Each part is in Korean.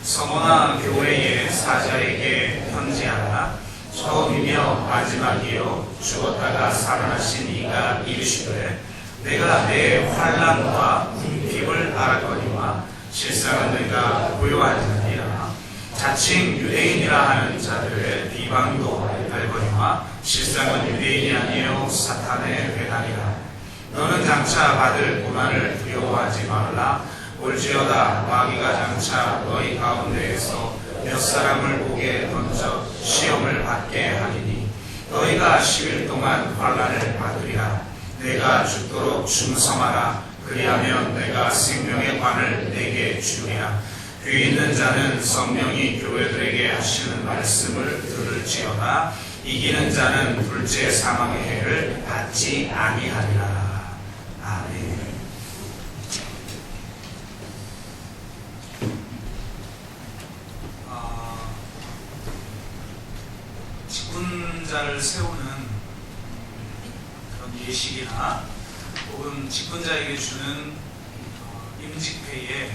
성호나 교회의 사자에게 편지하라. 처음이며 마지막이요 죽었다가 살아나신 이가 이르시되 내가 내 환난과 궁핍을 알았거니와 실상은 내가 고요하지 아니라 자칭 유대인이라 하는 자들의 비방도 알거니와 실상은 유대인이 아니요 사탄의 회당이라. 너는 장차 받을 고난을 두려워하지 말라. 올지어다 마귀가 장차 너희 가운데에서 몇 사람을 목에 던져 시험을 받게 하리니 너희가 10일 동안 환난을 받으리라. 내가 죽도록 충성하라. 그리하면 내가 생명의 관을 내게 주리라. 귀 있는 자는 성령이 교회들에게 하시는 말씀을 들을지어다. 이기는 자는 둘째 사망의 해를 받지 아니하리라. 아멘. 직분자를 세우는 그런 예식이나 혹은 직분자에게 주는 임직회에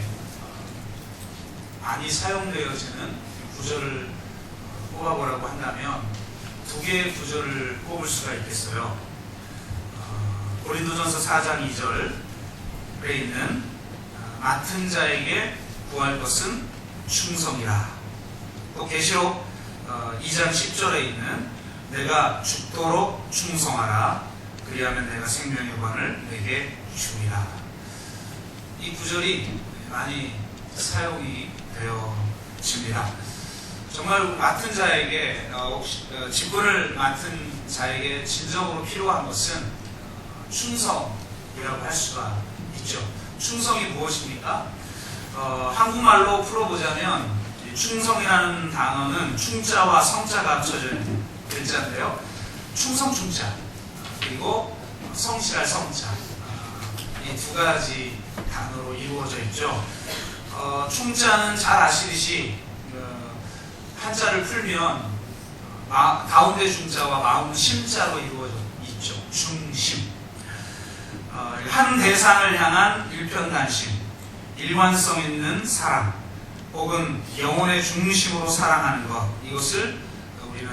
많이 사용되어지는 구절을 뽑아보라고 한다면 두 개의 구절을 뽑을 수가 있겠어요. 고린도전서 4장 2절에 있는 맡은 자에게 구할 것은 충성이라. 또 계시록 2장 10절에 있는 내가 죽도록 충성하라. 그리하면 내가 생명의 관을 내게 주리라. 이 구절이 많이 사용이 되어집니다. 정말 맡은 자에게 직분을 맡은 자에게 진정으로 필요한 것은 충성이라고 할 수가 있죠. 충성이 무엇입니까? 한국말로 풀어보자면 충성이라는 단어는 충자와 성자가 합쳐져 있는 글자인데요. 충성 충자 그리고 성실할 성자 이 두 가지 단어로 이루어져 있죠. 충자는 잘 아시듯이 한자를 풀면 가운데 중자와 마음 심자로 이루어져 있죠. 중심. 한 대상을 향한 일편단심, 일관성 있는 사랑, 혹은 영혼의 중심으로 사랑하는 것, 이것을 우리는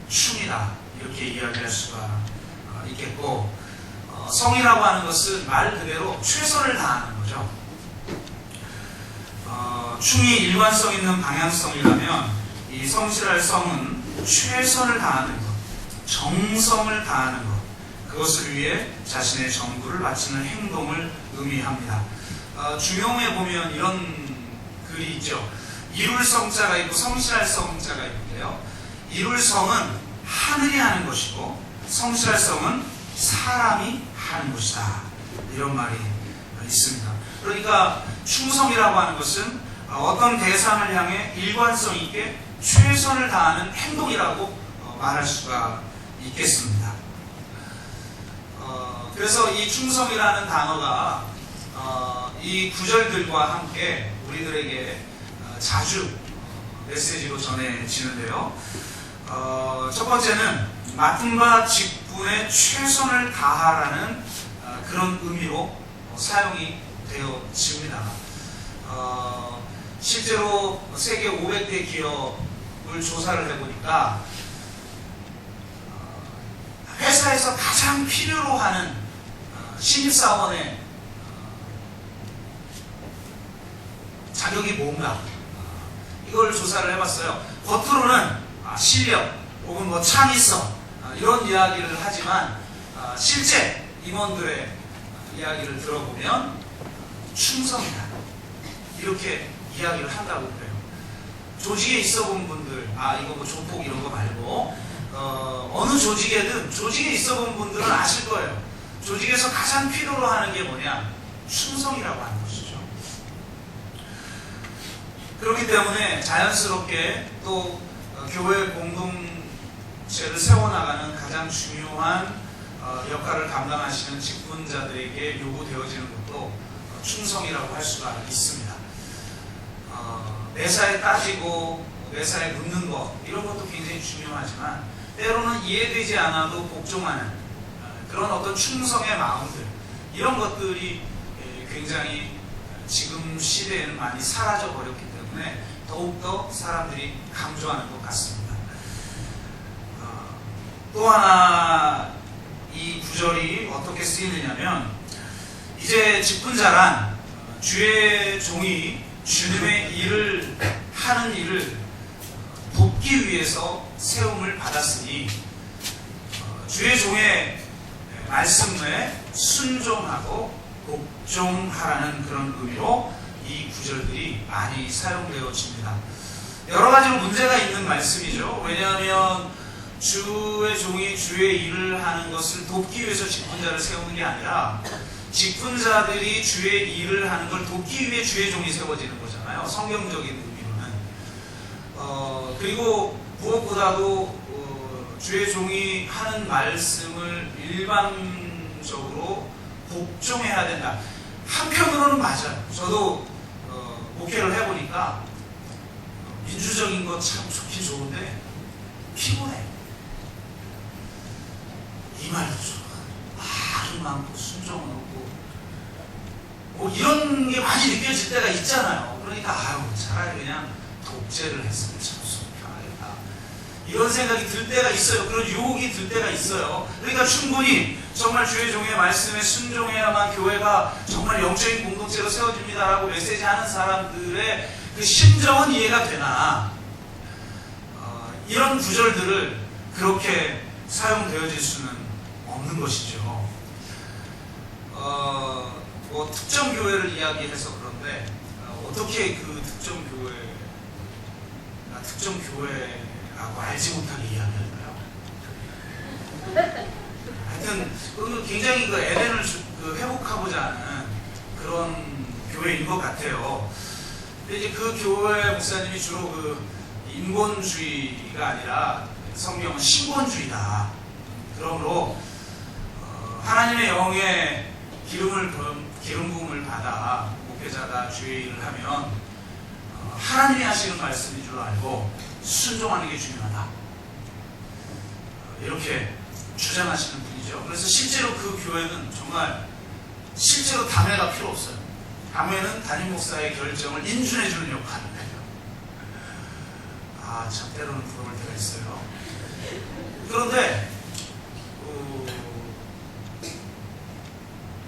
충이다 이렇게 이야기할 수가 있겠고, 성이라고 하는 것은 말 그대로 최선을 다하는 거죠. 충이 일관성 있는 방향성이라면 이 성실할 성은 최선을 다하는 것, 정성을 다하는 것, 그것을 위해 자신의 전부를 바치는 행동을 의미합니다. 중용에 보면 이런 글이 있죠. 이룰 성자가 있고 성실할 성자가 있는데요. 이룰 성은 하늘이 하는 것이고 성실할 성은 사람이 하는 것이다. 이런 말이 있습니다. 그러니까 충성이라고 하는 것은 어떤 대상을 향해 일관성 있게 최선을 다하는 행동이라고 말할 수가 있겠습니다. 그래서 이 충성이라는 단어가 이 구절들과 함께 우리들에게 자주 메시지로 전해지는데요. 첫 번째는 맡은 바 직분에 최선을 다하라는 그런 의미로 사용이 되어집니다. 실제로 세계 500대 기업을 조사를 해보니까 회사에서 가장 필요로 하는 신입사원의 자격이 뭔가 이걸 조사를 해봤어요. 겉으로는 실력 혹은 뭐 창의성 이런 이야기를 하지만 실제 임원들의 이야기를 들어보면 충성이다 이렇게 이야기를 한다고 그래요. 조직에 있어 본 분들 이거 뭐 조폭 이런 거 말고 어느 조직에든 조직에 있어 본 분들은 아실 거예요. 조직에서 가장 필요로 하는 게 뭐냐? 충성이라고 하는 것이죠. 그렇기 때문에 자연스럽게 또 교회 공동체를 세워나가는 가장 중요한 역할을 감당하시는 직분자들에게 요구되어지는 것도 충성이라고 할 수가 있습니다. 매사에 따지고 매사에 묻는 것 이런 것도 굉장히 중요하지만 때로는 이해되지 않아도 복종하는 그런 어떤 충성의 마음들 이런 것들이 굉장히 지금 시대에는 많이 사라져 버렸기 때문에 더욱더 사람들이 강조하는 것 같습니다. 또 하나 이 구절이 어떻게 쓰이느냐면, 이제 직분자란 주의 종이 주님의 일을 하는 일을 돕기 위해서 세움을 받았으니 주의 종의 말씀에 순종하고 복종하라는 그런 의미로 이 구절들이 많이 사용되어집니다. 여러 가지로 문제가 있는 말씀이죠. 왜냐하면 주의 종이 주의 일을 하는 것을 돕기 위해서 직분자를 세우는 게 아니라, 직분자들이 주의 일을 하는 걸 돕기 위해 주의 종이 세워지는 거잖아요. 성경적인 의미로는. 그리고 무엇보다도 주의 종이 하는 말씀을 일방적으로 복종해야 된다. 한편으로는 맞아요. 저도 목회를 해보니까 민주적인 거 참 좋긴 좋은데 피곤해. 이 말도 좋아, 말은 많고 순종은 없고 뭐 이런 게 많이 느껴질 때가 있잖아요. 그러니까 차라리 그냥 독재를 했으면 참 편하겠다, 이런 생각이 들 때가 있어요. 그런 유혹이 들 때가 있어요. 그러니까 충분히 정말 주의 종의 말씀에 순종해야만 교회가 정말 영적인 공동체로 세워집니다라고 메시지하는 사람들의 그 심정은 이해가 되나, 이런 구절들을 그렇게 사용되어질 수는 없는 것이죠. 뭐 특정 교회를 이야기해서 그런데 어떻게 그 특정 교회라고 알지 못하게 이야기할까요? 하여튼 굉장히 그 에덴을 회복하고자 하는 그런 교회인 것 같아요. 근데 이제 그 교회 목사님이 주로 그 인본주의가 아니라 성경은 신본주의다. 그러므로 하나님의 영의 기름 부음을 받아 목회자가 주의 일을 하면 하나님이 하시는 말씀인 줄 알고 순종하는 게 중요하다, 이렇게 주장하시는 분이죠. 그래서 실제로 그 교회는 정말 실제로 담회가 필요 없어요. 담회는 담임 목사의 결정을 인준해주는 역할을 해요. 참 때로는 부러울 때가 있어요. 그런데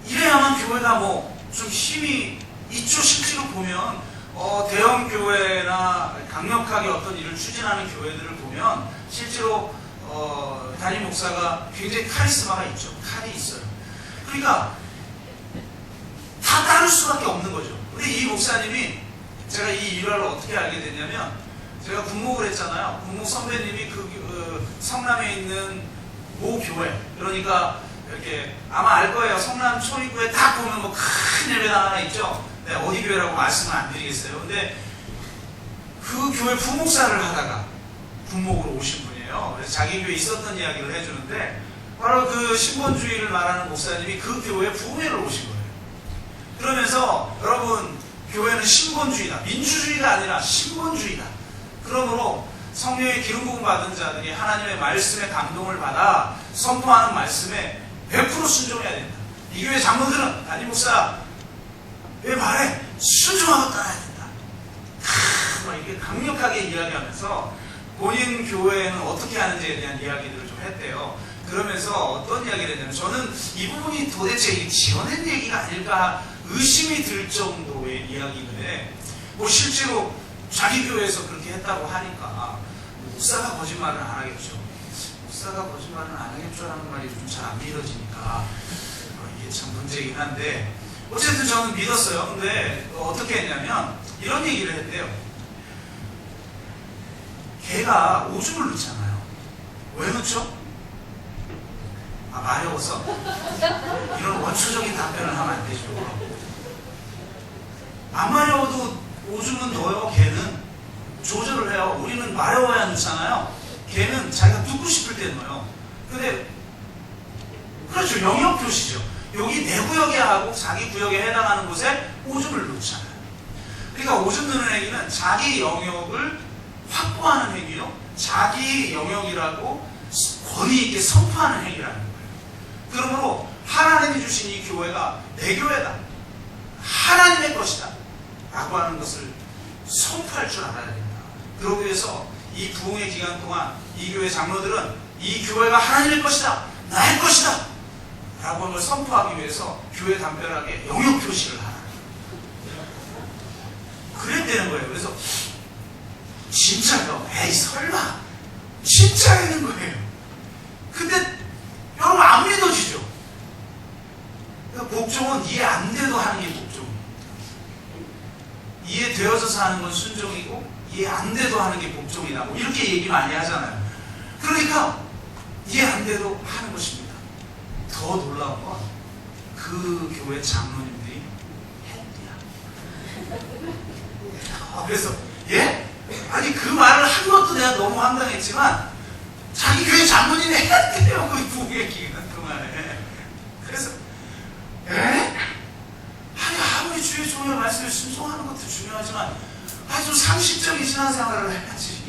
이래야만 교회가 뭐 좀 힘이 있죠. 실제로 보면 대형 교회나 강력하게 어떤 일을 추진하는 교회들을 보면 실제로 담임 목사가 굉장히 카리스마가 있죠. 칼이 있어요. 그러니까 다 따를 수밖에 없는 거죠. 근데 이 목사님이, 제가 이 일화를 어떻게 알게 됐냐면, 제가 군목을 했잖아요. 군목 선배님이 그 성남에 있는 모 교회, 그러니까 이렇게 아마 알 거예요. 성남 초입구에 딱 보면 뭐 큰 예배당 하나 있죠. 네, 어디 교회라고 말씀을 안 드리겠어요. 근데 그 교회 부목사를 하다가 군목으로 오신 분이에요. 그래서 자기 교회에 있었던 이야기를 해주는데, 바로 그 신본주의를 말하는 목사님이 그 교회에 부흥회를 오신 거예요. 그러면서 여러분, 교회는 신본주의다, 민주주의가 아니라 신본주의다. 그러므로 성령의 기름 부음 받은 자들이 하나님의 말씀에 감동을 받아 선포하는 말씀에 100% 순종해야 된다. 이 교회 장로들은 담임 목사 왜 말해? 순종하고 따라야 된다. 막 이렇게 강력하게 이야기하면서 본인 교회는 어떻게 하는지에 대한 이야기들을 좀 했대요. 그러면서 어떤 이야기를 했냐면, 저는 이 부분이 도대체 지어낸 얘기가 아닐까 의심이 들 정도의 이야기인데, 뭐 실제로 자기 교회에서 그렇게 했다고 하니까 목사가 거짓말을 안 하겠죠. 목사가 거짓말을 안 하겠죠라는 말이 좀 잘 안 믿어지니까 이게 참 문제이긴 한데, 어쨌든 저는 믿었어요. 근데 어떻게 했냐면 이런 얘기를 했대요. 개가 오줌을 넣잖아요. 왜 넣죠? 마려워서? 이런 원초적인 답변을 하면 안 되죠. 안 마려워도 오줌은 넣어요. 개는 조절을 해요. 우리는 마려워야 넣잖아요. 개는 자기가 눕고 싶을 때 넣어요. 근데 그렇죠. 영역 표시죠. 여기 내 구역에 하고 자기 구역에 해당하는 곳에 오줌을 넣잖아요. 그러니까 오줌 넣는 행위는 자기 영역을 확보하는 행위요, 자기 영역이라고 권위 있게 선포하는 행위라는 거예요. 그러므로 하나님이 주신 이 교회가 내 교회다, 하나님의 것이다 라고 하는 것을 선포할 줄 알아야 됩니다. 그러기 위해서 이 부흥의 기간 동안 이 교회 장로들은 이 교회가 하나님의 것이다, 나의 것이다 라고 하는 걸 선포하기 위해서 교회 담벼락에 영역 표시를 하라. 그래야 되는 거예요. 그래서 진짜요? 에이 설마 진짜라는 거예요. 근데 여러분 안 믿어지죠? 그러니까 복종은 이해 안 돼도 하는 게 복종이에요. 이해되어져서 하는 건 순종이고 이해 안 돼도 하는 게 복종이다. 뭐 이렇게 얘기 많이 하잖아요. 그러니까 이해 안 돼도 하는 것입니다. 더 놀라운 건 그 교회 장로님들이 했대요. 그래서 예? 아니 그 말을 한 것도 내가 너무 황당했지만 자기 교회 장로님이 했대요. 그 부흥의 기간 동안에. 그래서 에? 아니 아무리 주의 종의 말씀을 순종하는 것도 중요하지만 아주 상식적인 신앙생활을 해야지.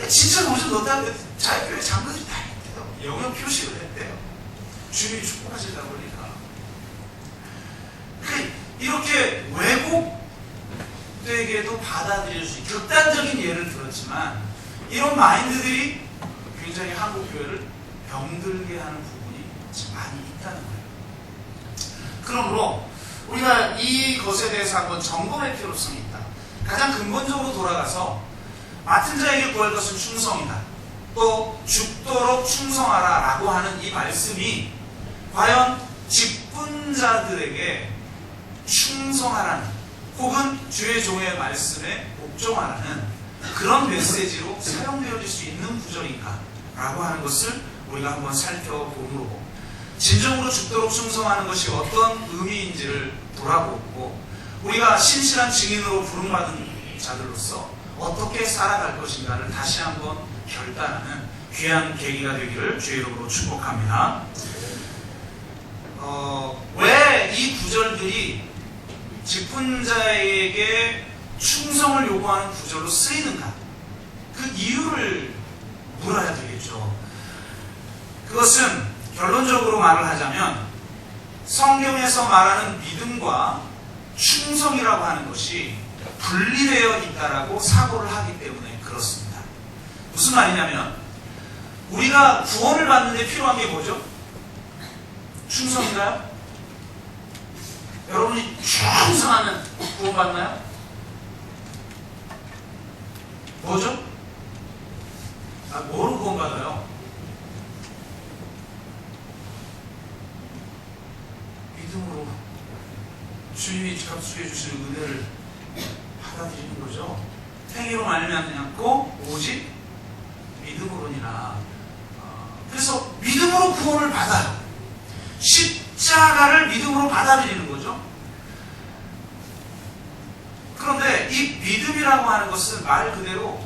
진짜 오죽 넣었다 자기 교회 장로들이 다 했대요. 영역 표시를 했대요. 주님이 축복하시다 보니까. 이렇게 왜곡되게도 받아들일 수 있는 극단적인 예를 들었지만 이런 마인드들이 굉장히 한국 교회를 병들게 하는 부분이 많이 있다는 거예요. 그러므로 우리가 이것에 대해서 한번 점검할 필요성이 있다. 가장 근본적으로 돌아가서 맡은 자에게 구할 것은 충성이다. 또 죽도록 충성하라 라고 하는 이 말씀이 과연 직분자들에게 충성하라는 혹은 주의 종의 말씀에 복종하라는 그런 메시지로 사용되어질 수 있는 구절인가 라고 하는 것을 우리가 한번 살펴보므로 진정으로 죽도록 충성하는 것이 어떤 의미인지를 돌아보고 우리가 신실한 증인으로 부름받은 자들로서 어떻게 살아갈 것인가를 다시 한번 결단하는 귀한 계기가 되기를 주의 이름으로 축복합니다. 왜 이 구절들이 직분자에게 충성을 요구하는 구절로 쓰이는가? 그 이유를 물어야 되겠죠. 그것은 결론적으로 말을 하자면 성경에서 말하는 믿음과 충성이라고 하는 것이 분리되어 있다라고 사고를 하기 때문에 그렇습니다. 무슨 말이냐면 우리가 구원을 받는 데 필요한 게 뭐죠? 충성인가요? 여러분이 충성하면 구원받나요? 뭐죠? 뭐로 구원받아요? 믿음으로 주님이 접수해 주신 은혜를 받아들이는 거죠. 행위로 말미암지 않고 오직 믿음으로니라. 그래서 믿음으로 구원을 받아요. 십자가를 믿음으로 받아들이는 거죠. 그런데 이 믿음이라고 하는 것은 말 그대로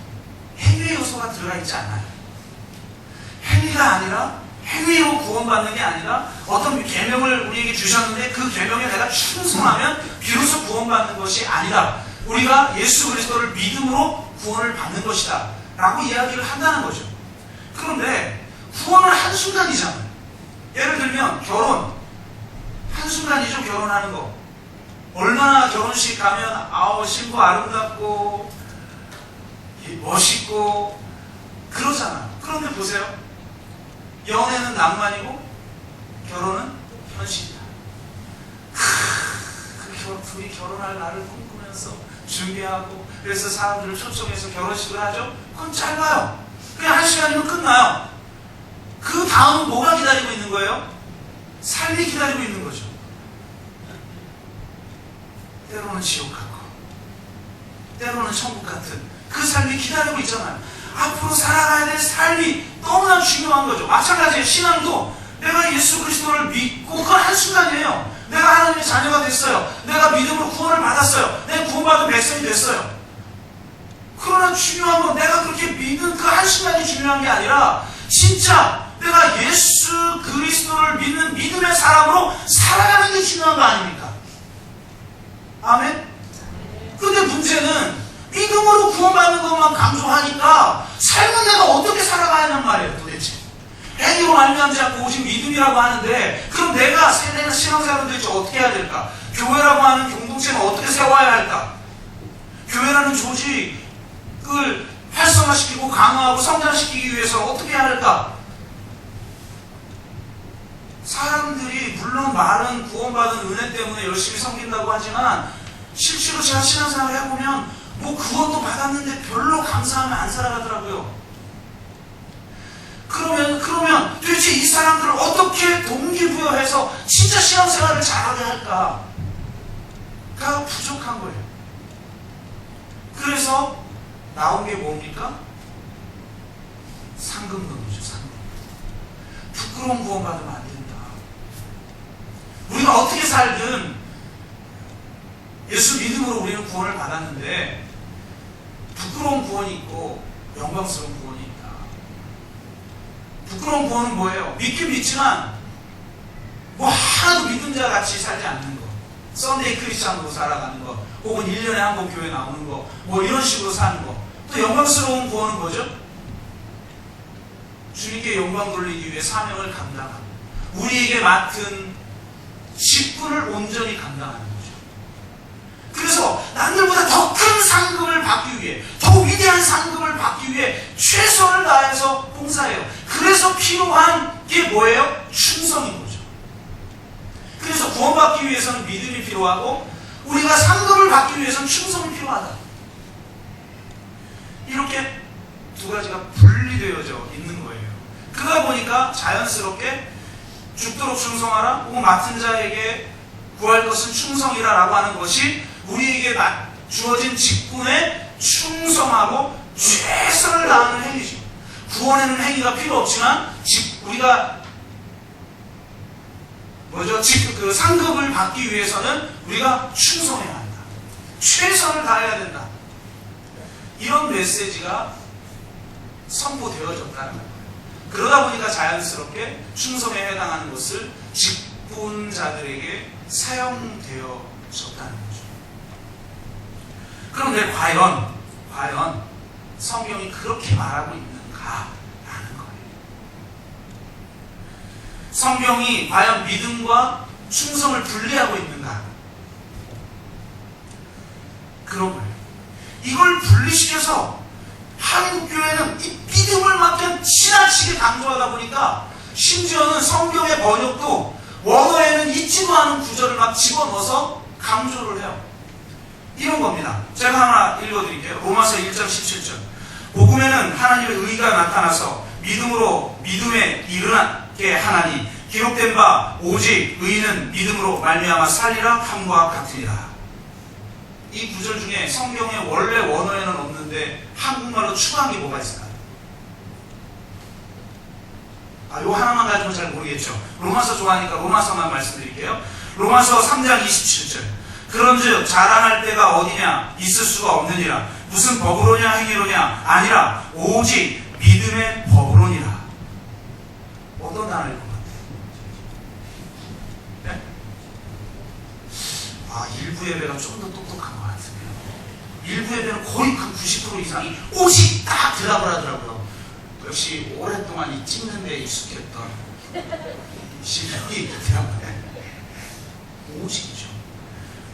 행위 요소가 들어가 있지 않아요. 행위가 아니라 행위로 구원받는 게 아니라 어떤 계명을 우리에게 주셨는데 그 계명에 내가 충성하면 비로소 구원받는 것이 아니라 우리가 예수 그리스도를 믿음으로 구원을 받는 것이다 라고 이야기를 한다는 거죠. 그런데 구원은 한순간이잖아요. 예를 들면 결혼 한순간이죠. 결혼하는 거 얼마나 결혼식 가면 신부 아름답고 멋있고 그러잖아요. 그런데 보세요. 연애는 낭만이고 결혼은 현실이다. 둘이 결혼할 날을 꿈꾸면서 준비하고 그래서 사람들을 초청해서 결혼식을 하죠. 그건 짧아요. 그냥 1시간이면 끝나요. 그 다음은 뭐가 기다리고 있는 거예요? 삶이 기다리고 있는 거죠. 때로는 지옥 같고 때로는 천국 같은 그 삶이 기다리고 있잖아요. 앞으로 살아가야 될 삶이 너무나 중요한 거죠. 마찬가지예요. 신앙도 내가 예수 그리스도를 믿고 그건 한순간이에요. 내가 하나님의 자녀가 됐어요. 내가 믿음으로 구원을 받았어요. 내가 구원받은 백성이 됐어요. 그러나 중요한 건 내가 그렇게 믿는 그 한순간이 중요한 게 아니라 진짜 내가 예수 그리스도를 믿는 믿음의 사람으로 살아가는 게 중요한 거 아닙니까? 아멘? 근데 문제는 믿음으로 구원받는 것만 강조하니까 삶은 내가 어떻게 살아가야 하는 말이에요 도대체. 행위로 말미암지 않고 오직 믿음이라고 하는데 그럼 내가 신앙생활을 도대체 어떻게 해야 될까? 교회라고 하는 공동체는 어떻게 세워야 할까? 교회라는 조직을 활성화시키고 강화하고 성장시키기 위해서 어떻게 해야 할까? 사람들이 물론 말은 구원받은 은혜 때문에 열심히 섬긴다고 하지만 실제로 제가 신앙생활을 해보면 뭐 그것도 받았는데 별로 감사하면 안 살아가더라고요. 그러면 도대체 이 사람들을 어떻게 동기부여해서 진짜 신앙생활을 잘하게 할까? 가 부족한 거예요. 그래서 나온 게 뭡니까? 상금론이죠. 상금. 부끄러운 구원받으면 안 된다. 우리가 어떻게 살든 예수 믿음으로 우리는 구원을 받았는데 부끄러운 구원이 있고 영광스러운 구원이 있다. 부끄러운 구원은 뭐예요? 믿긴 믿지만 뭐 하나도 믿는 자 같이 살지 않는 거. 썬데이 크리스찬으로 살아가는 거, 혹은 1년에 한 번 교회 나오는 거, 뭐 이런 식으로 사는 거. 또 영광스러운 구원은 뭐죠? 주님께 영광 돌리기 위해 사명을 감당하고 우리에게 맡은 직분을 온전히 감당하는 거죠. 그래서 남들보다 더 큰 상급을 받기 위해, 더 위대한 상급을 받기 위해 최선을 다해서 봉사해요. 그래서 필요한 게 뭐예요? 충성인 거죠. 그래서 구원받기 위해서는 믿음이 필요하고 우리가 상급을 받기 위해서는 충성이 필요하다. 이렇게 두 가지가 분리되어져 있는 거예요. 그러다 보니까 자연스럽게 죽도록 충성하라, 혹은 맡은 자에게 구할 것은 충성이라라고 하는 것이 우리에게 주어진 직분에 충성하고 최선을 다하는 행위죠. 구원에는 행위가 필요 없지만 우리가 그 상급을 받기 위해서는 우리가 충성해야 한다. 최선을 다해야 된다. 이런 메시지가 선포되어졌다는 거예요. 그러다 보니까 자연스럽게 충성에 해당하는 것을 직분자들에게 사용되어졌다는 거죠. 그런데 과연 성경이 그렇게 말하고 있는가라는 거예요. 성경이 과연 믿음과 충성을 분리하고 있는가? 그런 거예요. 이걸 분리시켜서 한국교회는 이 믿음을 막 그냥 지나치게 강조하다 보니까 심지어는 성경의 번역도 원어에는 있지도 않은 구절을 막 집어넣어서 강조를 해요. 이런 겁니다. 제가 하나 읽어드릴게요. 로마서 1장 17절. 복음에는 하나님의 의가 나타나서 믿음으로 믿음에 이르게 하나니 기록된 바 오직 의인은 믿음으로 말미암아 살리라 함과 같으니라. 이 구절 중에 성경의 원래 원어에는 없는데 한국말로 추가한 게 뭐가 있을까요? 요 하나만 가지고 잘 모르겠죠. 로마서 좋아하니까 로마서만 말씀드릴게요. 로마서 3장 27절. 그런즉 자랑할 때가 어디냐? 있을 수가 없느니라. 무슨 법으로냐 행위로냐? 아니라 오직 믿음의 법으로니라. 어떤 단어일 것 같아요? 네? 일부 예배가 좀 더 똑똑한 것 같은데요. 일부 예배는 거의 그 90% 이상이 오직 딱 대답을 하더라고요. 역시 오랫동안 이 찍는 데 익숙했던 실력이 있더라고요. 오직이죠.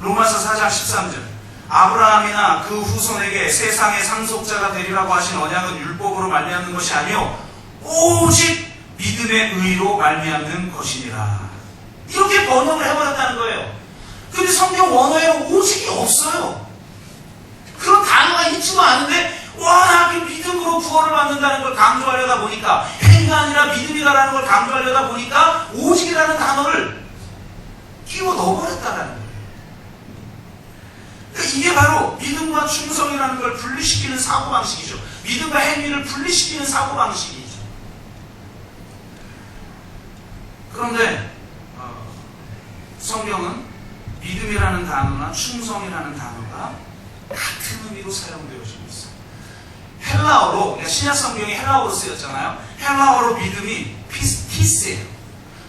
로마서 4장 13절. 아브라함이나 그 후손에게 세상의 상속자가 되리라고 하신 언약은 율법으로 말미암는 것이 아니요 오직 믿음의 의로 말미암는 것이니라. 이렇게 번역을 해버렸다는 거예요. 근데 성경 원어에는 오직이 없어요. 그런 단어가 있지도 않은데 워낙 믿음으로 구원을 받는다는 걸 강조하려다 보니까, 행위가 아니라 믿음이다라는 걸 강조하려다 보니까 오직이라는 단어를 끼워 넣어버렸다라는 거예요. 그러니까 이게 바로 믿음과 충성이라는 걸 분리시키는 사고방식이죠. 믿음과 행위를 분리시키는 사고방식이죠. 그런데 성경은 믿음이라는 단어나 충성이라는 단어가 같은 의미로 사용되어지고 있어요. 헬라어로, 그러니까 신약 성경이 헬라어로 쓰였잖아요. 헬라어로 믿음이 피스티스예요.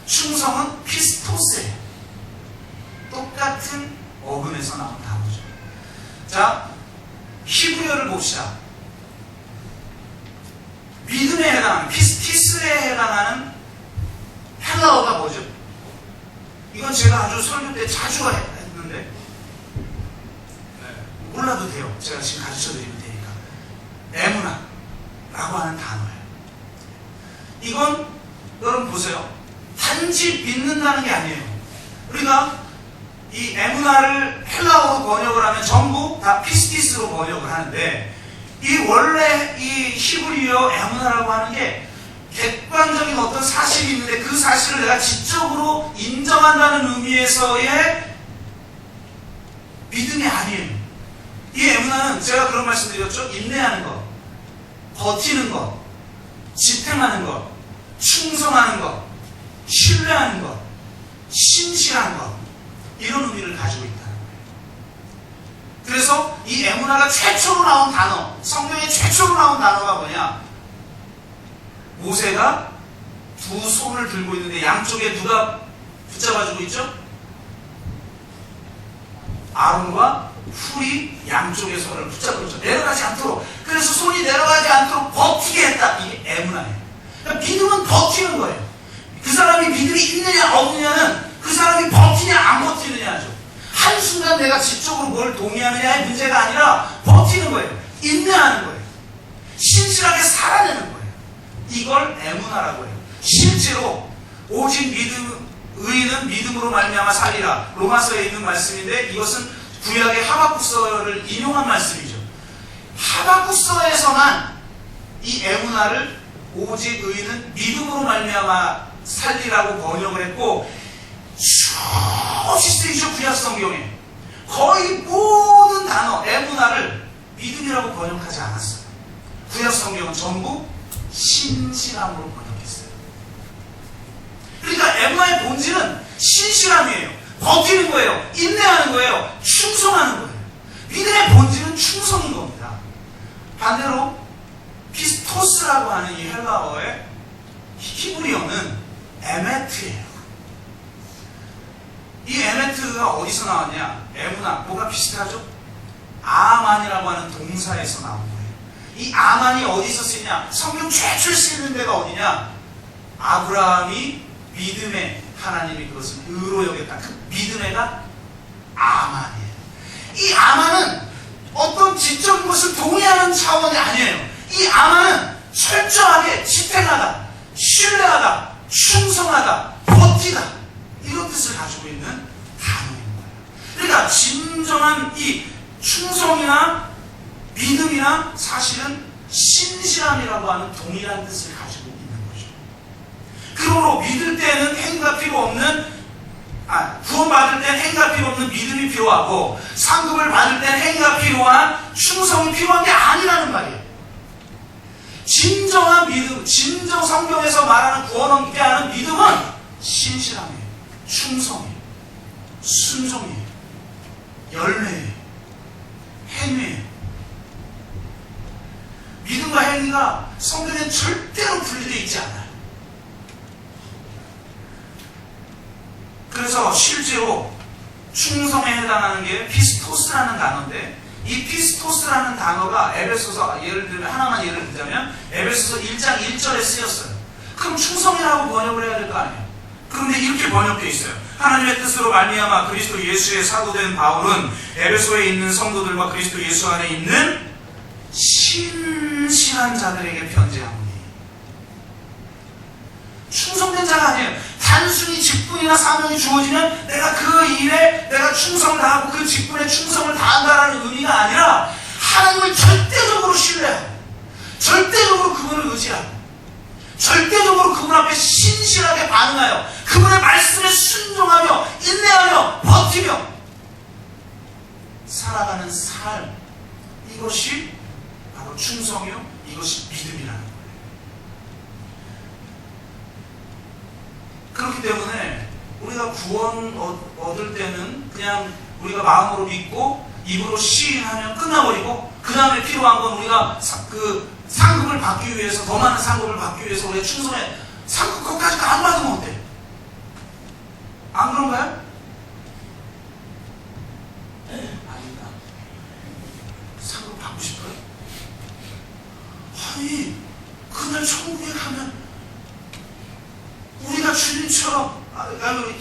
충성은 피스토스예요. 똑같은 어근에서 나온 단어죠. 자, 히브리어를 봅시다. 믿음에 해당하는, 피스티스에 해당하는 헬라어가 뭐죠? 이건 제가 아주 설교 때 자주 했는데, 몰라도 돼요. 제가 지금 가르쳐드리면 되니까. 에무나라고 하는 단어예요. 이건 여러분 보세요. 단지 믿는다는 게 아니에요. 우리가 이 에무나를 헬라어로 번역을 하면 전부 다 피스티스로 번역을 하는데, 이 원래 이 히브리어 에무나라고 하는 게 객관적인 어떤 사실이 있는데 그 사실을 내가 지적으로 인정한다는 의미에서의 믿음이 아니에요. 이 에무나는 제가 그런 말씀 드렸죠. 인내하는 것, 버티는 것, 지탱하는 것, 충성하는 것, 신뢰하는 것, 신실한 것, 이런 의미를 가지고 있다는 거예요. 그래서 이 에무나가 최초로 나온 단어, 성경에 최초로 나온 단어가 뭐냐? 모세가 두 손을 들고 있는데 양쪽에 누가 붙잡아주고 있죠? 아론과 훌이 양쪽의 손을 붙잡고 있죠. 내려가지 않도록. 그래서 손이 내려가지 않도록 버티게 했다. 이게 에무나예요. 그러니까 믿음은 버티는 거예요. 그 사람이 믿음이 있느냐 없느냐는 그 사람이 버티냐 안 버티느냐죠. 한순간 내가 지적으로 뭘 동의하느냐의 문제가 아니라 버티는 거예요. 인내하는 거예요. 신실하게 살아내는 거예요. 이걸 에무나라고 해요. 실제로 오직 의인은 믿음으로 말미암아 살리라. 로마서에 있는 말씀인데 이것은 구약의 하박국서를 인용한 말씀이죠. 하박국서에서만 이 에무나를 오직 의인은 믿음으로 말미암아 살리라고 번역을 했고, 수없이 쓰이죠. 구약 성경에 거의 모든 단어 에무나를 믿음이라고 번역하지 않았어요. 구약 성경은 전부 신실함으로 번역했어요. 그러니까 에무나의 본질은 신실함이에요. 버티는 거예요. 인내하는 거예요. 충성하는 거예요. 믿음의 본질은 충성인 겁니다. 반대로 피스토스라고 하는 이 헬라어의 히브리어는 에메트예요. 이 에메트가 어디서 나왔냐? 에무나, 뭐가 비슷하죠? 아만이라고 하는 동사에서 나온 거예요. 이 아만이 어디서 쓰이냐? 성경 최초에 쓰이는 데가 어디냐? 아브라함이 믿음의 하나님이 그것을 의로 여겼다. 그 믿음의가 아만이에요. 이 아만은 어떤 지적인 것을 동의하는 차원이 아니에요. 이 아만은 철저하게 지탱하다, 신뢰하다, 충성하다, 버티다, 이런 뜻을 가지고 있는 단어인 거예요. 그러니까 진정한 이 충성이나 믿음이나 사실은 신실함이라고 하는 동일한 뜻을 가지고 있는 거죠. 그러므로 믿을 때는 행위가 필요 없는, 구원받을 때는 행위가 필요 없는 믿음이 필요하고, 상급을 받을 때는 행위가 필요한 충성이 필요한 게 아니라는 말이에요. 진정한 믿음, 진정 성경에서 말하는 구원 얻게 하는 믿음은 신실함이에요. 충성이에요. 순종이에요. 열매예요. 행위예요. 믿음과 행위가 성경엔 절대로 분리되어 있지 않아요. 그래서 실제로 충성에 해당하는 게 피스토스라는 단어인데, 이 피스토스라는 단어가 에베소서, 예를 들면 하나만 예를 들자면 에베소서 1장 1절에 쓰였어요. 그럼 충성이라고 번역을 해야 될 거 아니에요. 그런데 이렇게 번역되어 있어요. 하나님의 뜻으로 말미암아 그리스도 예수의 사도된 바울은 에베소에 있는 성도들과 그리스도 예수 안에 있는 신실한 자들에게 편지하오니. 충성된 자가 아니에요. 단순히 직분이나 사명이 주어지면 내가 그 일에 내가 충성을 다하고 그 직분에 충성을 다한다는 의미가 아니라, 하나님을 절대적으로 신뢰하고 절대적으로 그분을 의지하고 절대적으로 그분 앞에 신실하게 반응하여 그분의 말씀에 순종하며 인내하며 버티며 살아가는 삶, 이것이 바로 충성이요, 이것이 믿음이라는 거예요. 그렇기 때문에 우리가 구원 얻을 때는 그냥 우리가 마음으로 믿고 입으로 시인하면 끝나버리고, 그 다음에 필요한 건 우리가 상급을 받기 위해서, 더 많은 상급을 받기 위해서 우리가 충성해. 상급 것까지 안 받으면 어때? 안 그런가요? 아니다. 상급 받고 싶어요? 아니, 그날 천국에 가면 우리가 주님처럼,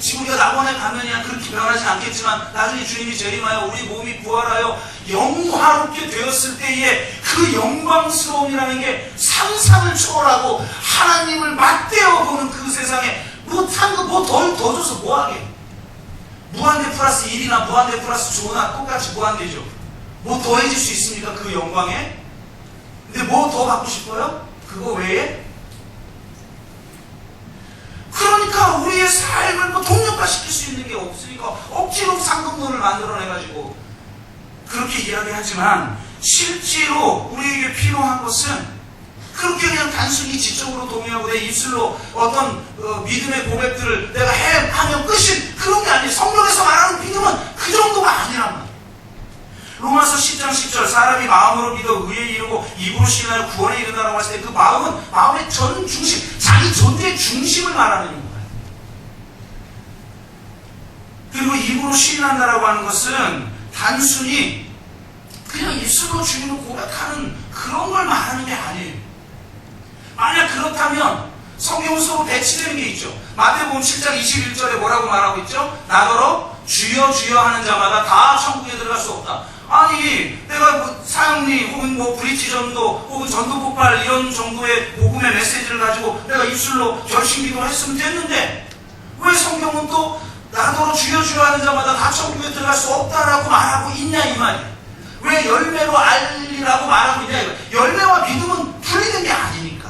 지금 우리가 낙원에 가면야 그렇게 변하지 않겠지만 나중에 주님이 재림하여 우리 몸이 부활하여 영화롭게 되었을 때에 그 영광스러움이라는 게 상상을 초월하고 하나님을 맞대어 보는 그 세상에 못한 거 뭐 더 줘서 뭐하게. 무한대 플러스 1이나 무한대 플러스 조나 똑같이 무한대죠. 뭐 더해질 수 있습니까? 그 영광에? 근데 뭐 더 받고 싶어요? 그거 외에? 그러니까 우리의 삶을 뭐 동력화시킬 수 있는 게 없으니까 억지로 상금론을 만들어내가지고 그렇게 이야기하지만 실제로 우리에게 필요한 것은 그렇게 그냥 단순히 지적으로 동의하고 내 입술로 어떤 믿음의 고백들을 내가 하면 끝인 그런 게 아니에요. 성경에서 말하는 믿음은 그 정도가 아니란 말이에요. 로마서 10장 10절 사람이 마음으로 믿어 의에 이르고 입으로 신하여 구원에 이른다라고 했을 때 그 마음은 마음의 전 중심, 자기 존재의 중심을 말하는 거예요. 그리고 입으로 시인한다라고 하는 것은 단순히 그냥 입술로 주님을 고백하는 그런 걸 말하는 게 아니에요. 만약 그렇다면 성경은 서로 배치되는 게 있죠. 마태복음 7장 21절에 뭐라고 말하고 있죠? 나더러 주여 주여 하는 자마다 다 천국에 들어갈 수 없다. 아니 내가 뭐 사형리 혹은 뭐 브리티 전도 혹은 전도 폭발 이런 정도의 복음의 메시지를 가지고 내가 입술로 결심기도를 했으면 됐는데 왜 성경은 또 나더러 주여 주여 하는 자마다 다 천국에 들어갈 수 없다라고 말하고 있냐 이 말이야. 왜 열매로 알리라고 말하고 있냐 이거. 열매와 믿음은 분리된 게 아니니까.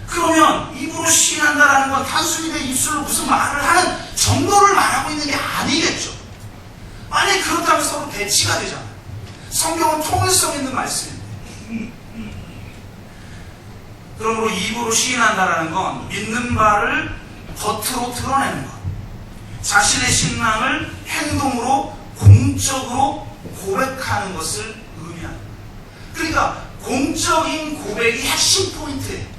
그러면 입으로 시인한다라는 건 단순히 내 입술로 무슨 말을 하는 정도를 말하고 있는 게 아니겠죠. 만약 그렇다면 서로 대치가 되잖아요. 성경은 통일성 있는 말씀입니다. 그러므로 입으로 시인한다라는 건 믿는 바를 겉으로 드러내는 것, 자신의 신앙을 행동으로 공적으로 고백하는 것을 의미합니다. 그러니까 공적인 고백이 핵심 포인트예요.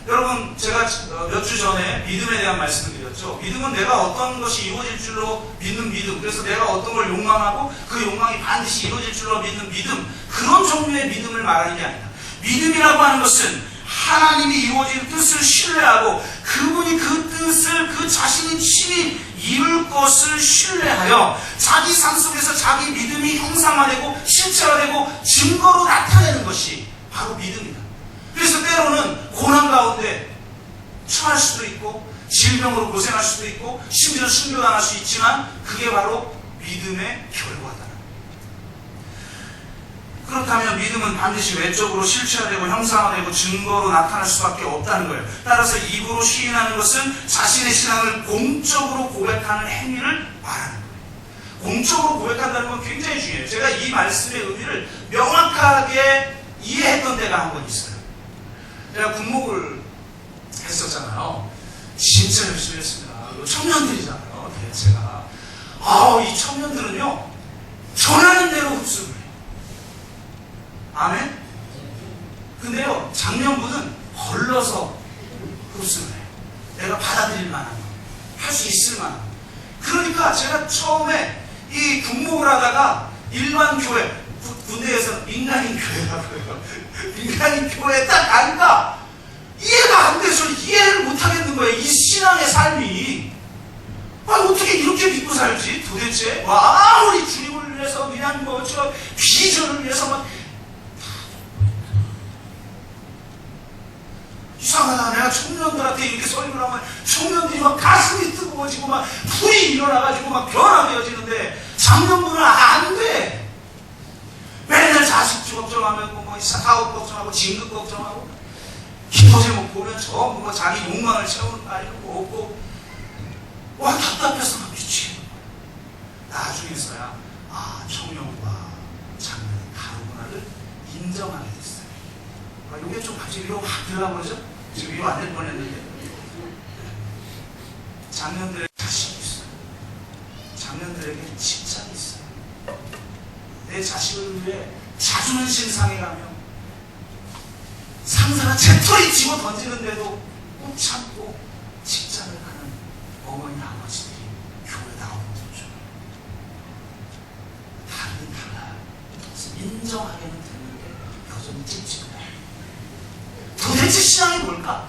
여러분 제가 몇 주 전에 믿음에 대한 말씀을 드렸죠. 믿음은 내가 어떤 것이 이루어질 줄로 믿는 믿음, 그래서 내가 어떤 걸 욕망하고 그 욕망이 반드시 이루어질 줄로 믿는 믿음, 그런 종류의 믿음을 말하는 게 아니다. 믿음이라고 하는 것은 하나님이 이루어질 뜻을 신뢰하고 그분이 그 뜻을 그 자신이 친히 이룰 것을 신뢰하여 자기 삶 속에서 자기 믿음이 형상화되고 실체화되고 증거로 나타내는 것이 바로 믿음이다. 그래서 때로는 고난 가운데 처할 수도 있고 질병으로 고생할 수도 있고 심지어 순교당할 수 있지만 그게 바로 믿음의 결과다. 그렇다면 믿음은 반드시 외적으로 실체화되고 형상화되고 증거로 나타날 수밖에 없다는 거예요. 따라서 입으로 시인하는 것은 자신의 신앙을 공적으로 고백하는 행위를 말하는 거예요. 공적으로 고백한다는 건 굉장히 중요해요. 제가 이 말씀의 의미를 명확하게 이해했던 때가 한 번 있어요. 제가 군목을 했었잖아요. 진짜 열심히 했습니다. 청년들이잖아요. 대체가. 이 청년들은요. 전하는 대로 흡수를 해요. 아멘? 근데요. 장년부는 걸러서 흡수를 해요. 내가 받아들일 만한 거. 할 수 있을 만한 거. 그러니까 제가 처음에 이 군목을 하다가 일반 교회, 군대에서 민간인 교회라고 해요. 민간인 교회에 딱 가니까 이해가 안 돼서 이해를 못 하겠는 거예요. 이 신앙의 삶이. 어떻게 이렇게 믿고 살지? 도대체? 우리 주님을 위해서 그냥 저 비전을 위해서 막 이상하다. 내가 청년들한테 이렇게 설교를 하면 청년들이 막 가슴이 뜨거워지고 막 불이 일어나가지고 막 변화되어지는데 장년부는 안 돼. 맨날 자식 걱정하면 뭐 사업 걱정하고 진급 걱정하고 기도 제목 보면 전부 뭐 자기 욕망을 채우는 말이고 없고 답답해서 막 미치겠는 거야. 나중에서야 청년과 장년이 다르구나를 인정하게 됐어요. 이게 좀 갑자기 위로 확 들어가고 그러죠? 지금 위로 안 될 뻔했는데 장년들에게 자신이 있어요. 장년들에게 직장이 있어요. 내 자식을 위해 자존심 상해가며 상사가 재떨이 집어 던지는데도 꼭 참고 직장을 가는 어머니 아버지들이 교회 나오는 거죠. 다르긴 달라요. 그래서 인정하게는 되는데 여전히 찝찝해요. 도대체 신앙이 뭘까?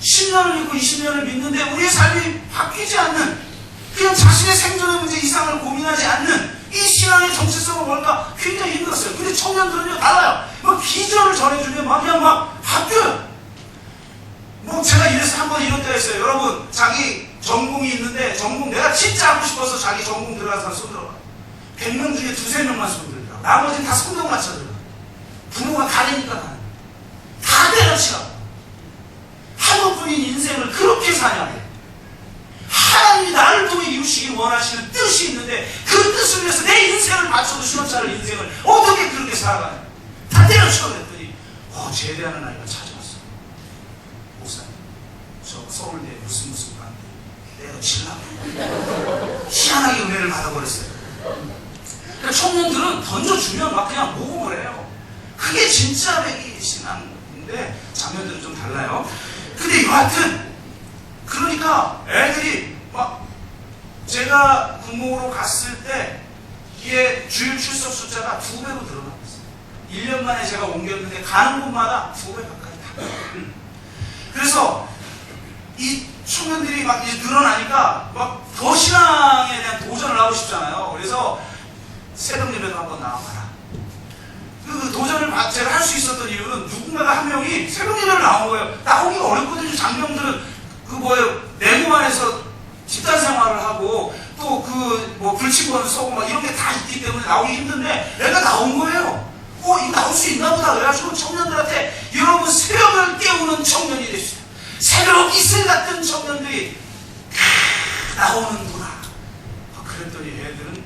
10년을 믿고 20년을 믿는데 우리의 삶이 바뀌지 않는 그냥 자신의 생존의 문제 이상을 고민하지 않는 이 신앙의 정체성은 뭘까? 굉장히 힘들었어요. 근데 청년들은요, 달라요. 막 비전을 전해주면 막 그냥 막 바뀌어요. 뭐 제가 이래서 한 번 이런 때가 있어요. 여러분, 자기 전공이 있는데, 전공 내가 진짜 하고 싶어서 자기 전공 들어가서 사람 손 들어가. 100명 중에 2~3명만 손 들더라고. 나머지는 다 손등 맞춰들어가. 부모가 가리니까 다 때려치라고. 하나뿐인 인생을 그렇게 사냐. 하나님이 나를 통해 이루시길 원하시는 뜻이 있는데 그 뜻을 위해서 내 인생을 바쳐도 시원찮을 인생을 어떻게 그렇게 살아가냐. 다 때려치워 그랬더니 제대하는 아이가 찾아왔어. 목사님, 저 서울대 무슨 과인데 내가 치려고 희한하게 은혜를 받아버렸어요. 그러니까 청년들은 던져주면 막 그냥 모험을 해요. 그게 진짜 배기 신앙인데 장면들은 좀 달라요. 근데 여하튼 그러니까 애들이 막 제가 군목으로 갔을 때 이게 주일 출석 숫자가 2배로 늘어나고 있어요. 1년 만에 제가 옮겼는데 가는 곳마다 2배 가까이 다. 그래서 이 청년들이 막 이제 늘어나니까 막 더 신앙에 대한 도전을 하고 싶잖아요. 그래서 새벽 예배도 한번 나와봐라. 그 도전을 제가 할 수 있었던 이유는 누군가가 한 명이 새벽 예배를 나온 거예요. 나오기가 어렵거든요. 장병들은 내고만 해서 집단 생활을 하고 또 불치고는 서고 막 이런 게 다 있기 때문에 나오기 힘든데 내가 나온 거예요. 이거 나올 수 있나 보다. 그래가지고 청년들한테 여러분 새벽을 깨우는 청년이 되십시오. 새벽 이슬 같은 청년들이 나오는구나. 그랬더니 애들은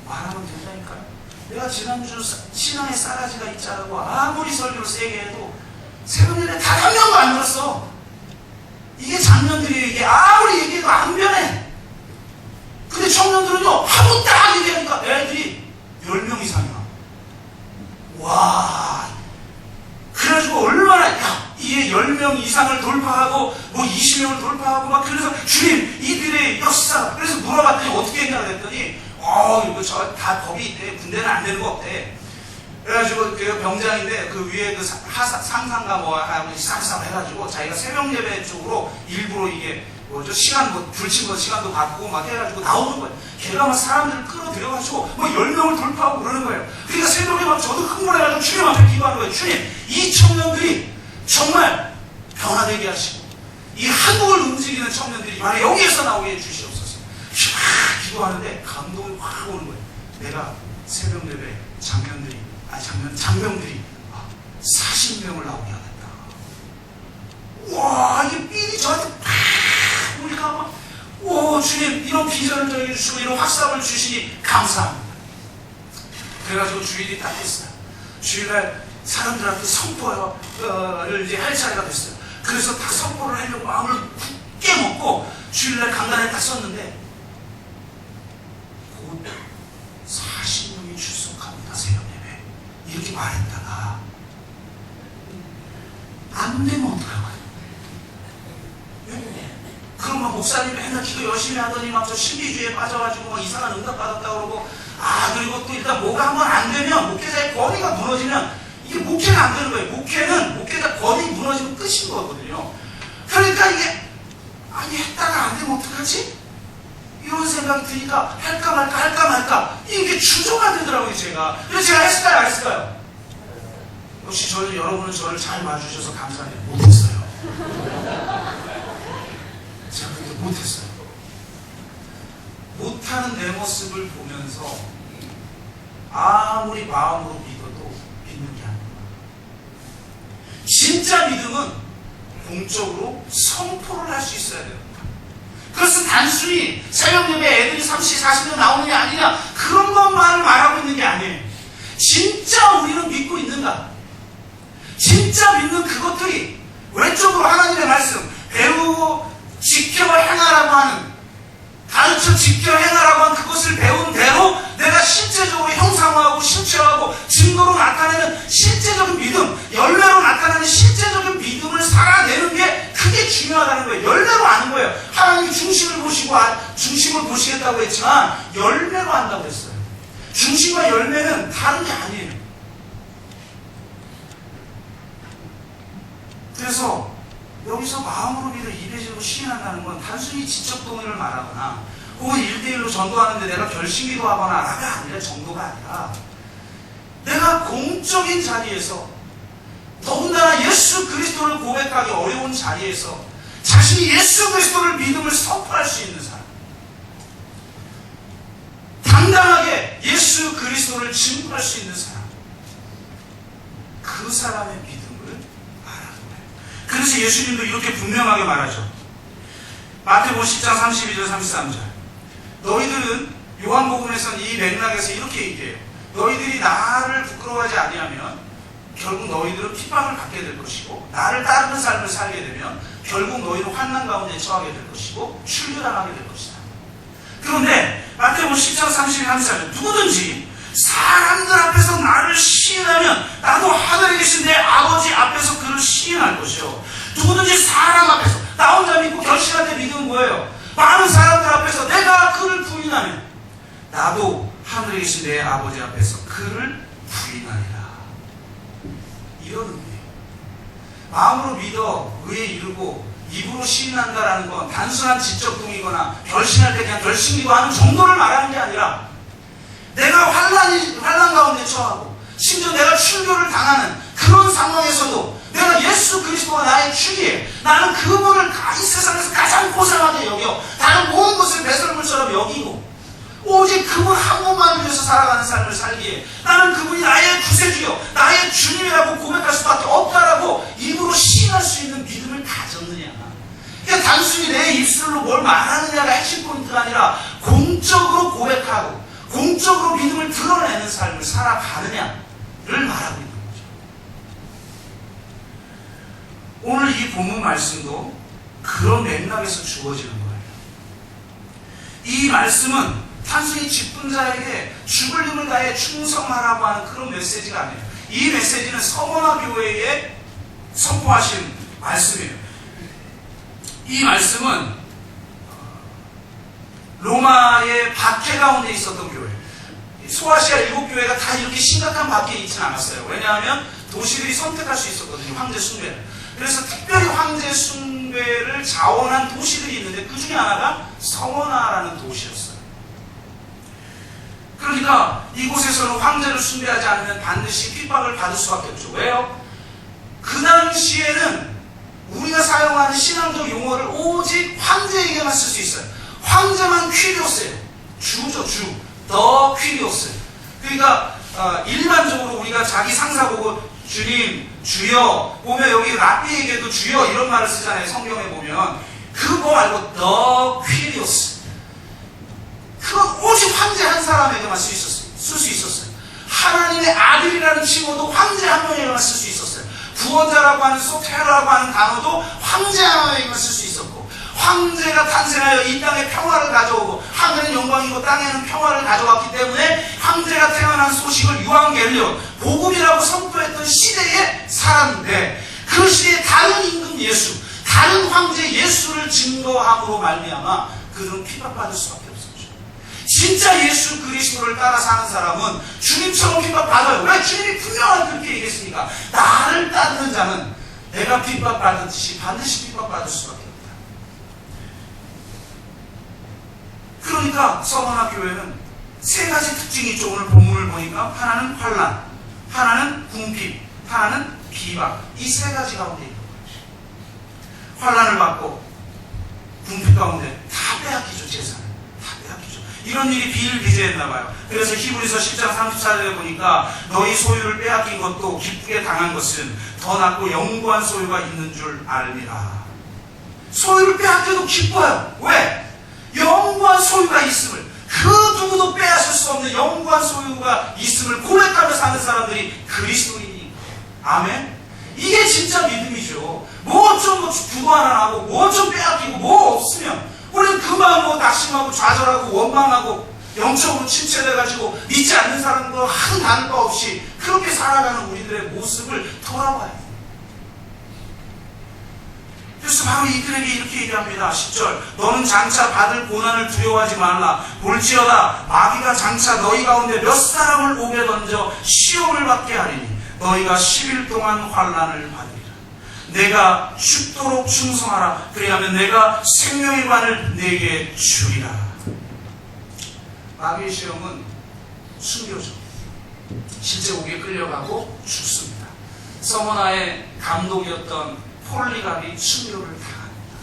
말하면 된다니까요. 내가 지난주 신앙의 싸가지가 있자라고 아무리 설교를 세게 해도 새벽 예배 단 한 명도 안 들었어. 이게 장년들이 이게 아무리 얘기해도 안 변해. 근데 청년들은요, 하고 딱 얘기하니까 애들이 10명 이상이야. 와. 그래가지고 얼마나, 이게 10명 이상을 돌파하고, 20명을 돌파하고, 막 그래서 주님, 이들의 역사. 그래서 물어봤더니 어떻게 했냐 그랬더니, 이거 다 법이 있대. 군대는 안 되는 거 없대. 그래가지고 그 병장인데 그 위에 그 상상가 하고 싹싹 해가지고 자기가 새벽 예배 쪽으로 일부러 이게 시간 불친 시간도 바꾸고 막 해가지고 나오는 거예요. 걔가 막 사람들을 끌어들여가지고 10명을 돌파하고 그러는 거예요. 그러니까 새벽에 막 저도 흥분해가지고 주님 앞에 기도하는 거예요. 주님, 이 청년들이 정말 변화되게 하시고 이 한국을 움직이는 청년들이 만약 여기에서 나오게 해주시옵소서. 기도하는데 감동이 확 오는 거예요. 내가 새벽 예배 장병들이 40명을 나오게 하겠다. 와, 이게 삘이 저한테 팍 우리가 막 주님 이런 비전을 저에게 주시고 이런 확답을 주시니 감사합니다. 그래가지고 주일이 딱 됐어요. 주일날 사람들한테 선포를 이제 할 차례가 됐어요. 그래서 딱 선포를 하려고 마음을 굳게 먹고 주일날 강단에 딱 섰는데 곧 40명이 출석합니다. 새벽 예배 이렇게 말했다가 안 되면 어떡할까요? 그럼 막 목사님 맨날 기도 열심히 하더니 막 저 신비주의에 빠져가지고 막 이상한 응답 받았다 그러고 그리고 또 일단 뭐가 한번 안 되면 목회자의 권위가 무너지면 이게 목회가 안 되는 거예요. 목회는 목회자 권위 무너지면 끝인 거거든요. 그러니까 이게 했다가 안 되면 어떡하지? 이런 생각이 드니까 할까 말까 이게 주저가 되더라고요. 제가. 그래서 제가 했을까요 안 했을까요? 역시 여러분은 저를 잘 봐주셔서 감사해요. 못했어요. 제가 그렇게 못했어요. 못하는 내 모습을 보면서 아무리 마음으로 믿어도 믿는 게 아니에요. 진짜 믿음은 공적으로 선포를 할 수 있어야 돼요. 그래서 단순히 새벽 예배 애들이 30, 40명 나오는 게 아니냐 그런 것만을 말하고 있는 게 아니에요. 진짜 우리는 믿고 있는가? 진짜 믿는 그것들이 외적으로 하나님의 말씀 배우고 지켜 행하라고 하는 가르쳐 지켜 행하라고 하는 그것을 배운 대로 내가 실제적으로 형상화하고 실체화하고 증거로 나타내는 실제적인 믿음, 열매로 나타나는 실제적인 믿음을 살아내는 게 그게 중요하다는 거예요. 열매로 아는 거예요. 하나님이 중심을 보시고 중심을 보시겠다고 했지만 열매로 한다고 했어요. 중심과 열매는 다른 게 아니에요. 그래서 여기서 마음으로 믿어 입에 지고 시인한다는 건 단순히 지적 동의를 말하거나 혹은 1대1로 전도하는데 내가 결심기도 하거나 나가 아니라 정도가 아니라 내가 공적인 자리에서 더군다나 예수 그리스도를 고백하기 어려운 자리에서 자신이 예수 그리스도를 믿음을 선포할 수 있는 사람, 당당하게 예수 그리스도를 증거할 수 있는 사람, 그 사람의 믿음을 말하는 거예요. 그래서 예수님도 이렇게 분명하게 말하죠. 마태복음 10장 32절 33절. 너희들은 요한복음에서는 이 맥락에서 이렇게 얘기해요. 너희들이 나를 부끄러워하지 아니하면 결국 너희들은 핍박을 받게 될 것이고, 나를 따르는 삶을 살게 되면 결국 너희는 환난 가운데 처하게 될 것이고 출교당하게 될 것이다. 그런데 마태복음 10장 33절, 누구든지 사람들 앞에서 나를 시인하면 나도 하늘에 계신 내 아버지 앞에서 그를 시인할 것이요. 누구든지 사람 앞에서, 나 혼자 믿고 결심할 때 믿음은 뭐예요? 많은 사람들 앞에서 내가 그를 부인하면 나도 하늘에 계신 내 아버지 앞에서 그를 부인하리라. 이런 의미예요. 마음으로 믿어 의에 이르고 입으로 시인한다라는 건 단순한 지적 동의거나 결심할 때 그냥 결심기도 하는 정도를 말하는 게 아니라, 내가 환난 가운데 처하고 심지어 내가 출교를 당하는 그런 상황에서도 내가 예수 그리스도가 나의 주기에, 나는 그분을 이 세상에서 가장 고상하게 여겨 다른 모든 것을 배설물처럼 여기고 오직 그분 한 분만을 위해서 살아가는 삶을 살기에 나는 그분이 나의 구세주여 나의 주님이라고 고백할 수밖에 없다라고 입으로 시인할 수 있는 믿음을 가졌느냐. 그러니까 단순히 내 입술로 뭘 말하느냐가 핵심 포인트가 아니라 공적으로 고백하고 공적으로 믿음을 드러내는 삶을 살아가느냐를 말하고 있는 거죠. 오늘 이 본문 말씀도 그런 맥락에서 주어지는 거예요. 이 말씀은 단순히 기쁜 자에게 죽을 힘을 다해 충성하라고 하는 그런 메시지가 아니에요. 이 메시지는 서머나 교회에 선포하신 말씀이에요. 이 말씀은 로마의 박해 가운데 있었던 교회, 소아시아 7교회가 다 이렇게 심각한 박해에 있지는 않았어요. 왜냐하면 도시들이 선택할 수 있었거든요, 황제 숭배를. 그래서 특별히 황제 숭배를 자원한 도시들이 있는데 그 중에 하나가 서머나라는 도시였어요. 그러니까 이곳에서는 황제를 숭배하지 않으면 반드시 핍박을 받을 수밖에 없죠. 왜요? 그 당시에는 우리가 사용하는 신앙적 용어를 오직 황제에게만 쓸 수 있어요. 황제만 퀴리오스예요. 주죠, 주. 더 퀴리오스. 그러니까 일반적으로 우리가 자기 상사 보고 주님, 주여, 보면 여기 랍비에게도 주여 이런 말을 쓰잖아요. 성경에 보면. 그거 말고 더 퀴리오스. 그건 오직 황제 한 사람에게만 쓸 수 있었어요. 하나님의 아들이라는 칭호도 황제 한 명에게만 쓸 수 있었어요. 구원자라고 하는 소테라라고 하는 단어도 황제 한 명에게만 쓸 수 있었고, 황제가 탄생하여 이 땅에 평화를 가져오고 하늘은 영광이고 땅에는 평화를 가져왔기 때문에 황제가 태어난 소식을 유앙겔리온, 복음이라고 선포했던 시대에 살았는데, 그 시대에 다른 임금 예수, 다른 황제 예수를 증거함으로 말미암아 그들은 핍박받을 수밖에 없었죠. 진짜 예수 그리스도를 따라 사는 사람은 주님처럼 핍박받아요. 왜? 주님이 분명하게 그렇게 얘기했으니까. 나를 따르는 자는 내가 핍박받듯이 반드시 핍박받을 수밖에 없다. 그러니까 서머나 교회는 세 가지 특징이 있죠. 오늘 본문을 보니까 하나는 환난, 하나는 궁핍, 하나는 비박. 이 세 가지 가운데 있는 거죠. 환난을 받고 궁핍 가운데 다 빼앗기죠. 재산을 다 빼앗기죠. 이런 일이 비일비재했나봐요. 그래서 히브리서 10장 34절에 보니까 너희 소유를 빼앗긴 것도 기쁘게 당한 것은 더 낫고 영구한 소유가 있는 줄 알미라. 소유를 빼앗겨도 기뻐요. 왜? 영구한 소유가 있음을, 그 누구도 빼앗을 수 없는 영구한 소유가 있음을 고백하며 사는 사람들이 그리스도인이. 아멘. 이게 진짜 믿음이죠. 뭐 좀 부도 하나 나고 뭐 좀 빼앗기고 뭐 없으면 우리는 그만 낙심하고 좌절하고 원망하고 영적으로 침체돼가지고 믿지 않는 사람과 한 다른 바 없이 그렇게 살아가는 우리들의 모습을 돌아봐야 돼요. 그래서 바로 이들에게 이렇게 얘기합니다. 10절. 너는 장차 받을 고난을 두려워하지 말라. 볼지어다 마귀가 장차 너희 가운데 몇 사람을 옥에 던져 시험을 받게 하리니 너희가 10일 동안 환난을 받으리라. 내가 죽도록 충성하라. 그리하면 내가 생명의 관을 내게 주리라. 마귀의 시험은 순교죠. 실제 옥에 끌려가고 죽습니다. 서머나의 감독이었던 폴리갑이 순교를 당합니다.